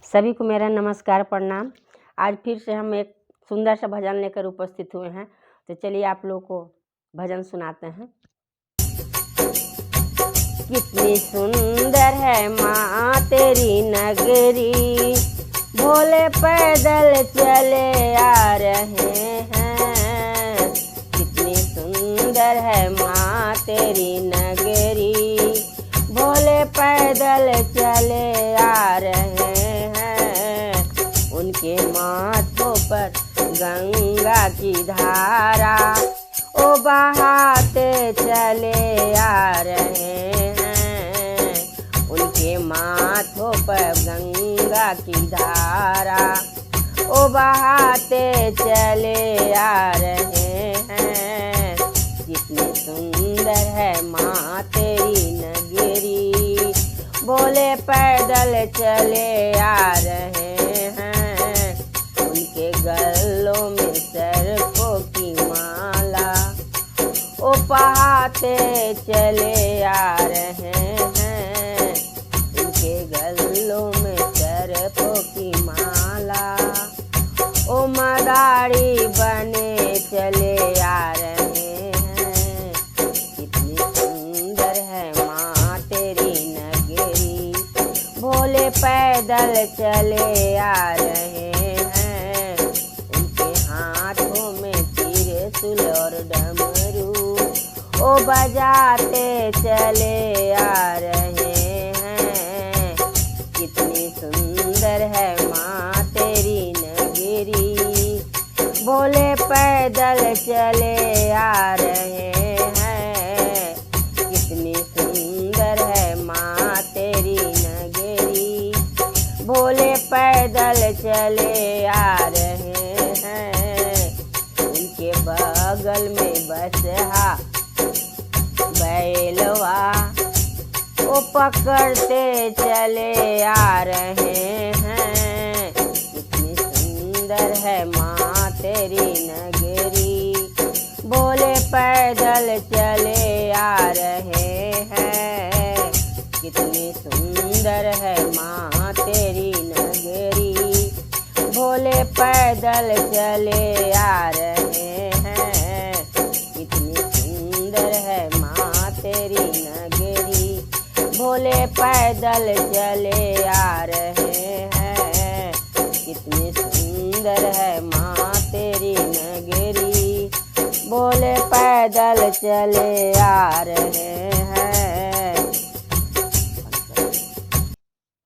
सभी को मेरा नमस्कार प्रणाम। आज फिर से हम एक सुंदर सा भजन लेकर उपस्थित हुए हैं, तो चलिए आप लोगों को भजन सुनाते हैं। कितनी सुंदर है माँ तेरी नगरी, भोले पैदल चले आ रहे हैं। कितनी सुंदर है माँ तेरी नगरी, भोले पैदल चले आ रहे हैं। उनके माथों पर गंगा की धारा ओ बहाते चले आ रहे हैं। उनके माथों पर गंगा की धारा ओ बहाते चले आ रहे हैं। कितनी सुंदर है माँ तेरी नगरी, भोले पैदल चले आ रहे हैं। उनके गलों में सर्पों की माला ओ बहाते चले आ रहे हैं। उनके गलों में सर्पों की माला ओ मदारी बने चले आ रहे हैं। कितनी सुंदर है माँ तेरी नगरी, भोले पैदल चले आ रहे हैं। उनके हाथों में त्रिशूल और डमरू ओ बजाते चले आ रहे हैं। कितनी सुंदर है माँ तेरी नगरी, भोले पैदल चले आ रहे हैं। कितनी सुंदर है माँ तेरी नगरी, भोले पैदल चले आ रहे हैं। उनके बगल में बसहा बैलवा ओ पकड़ते चले आ रहे हैं। कितनी सुंदर है माँ तेरी नगरी, भोले पैदल चले आ रहे हैं। कितनी सुंदर है माँ तेरी नगरी, भोले पैदल चले आ रहे हैं। कितनी सुंदर है माँ तेरी नगरी, भोले पैदल चले आ रहे हैं। कितनी सुंदर है माँ तेरी नगरी, भोले पैदल चले आ रहे हैं।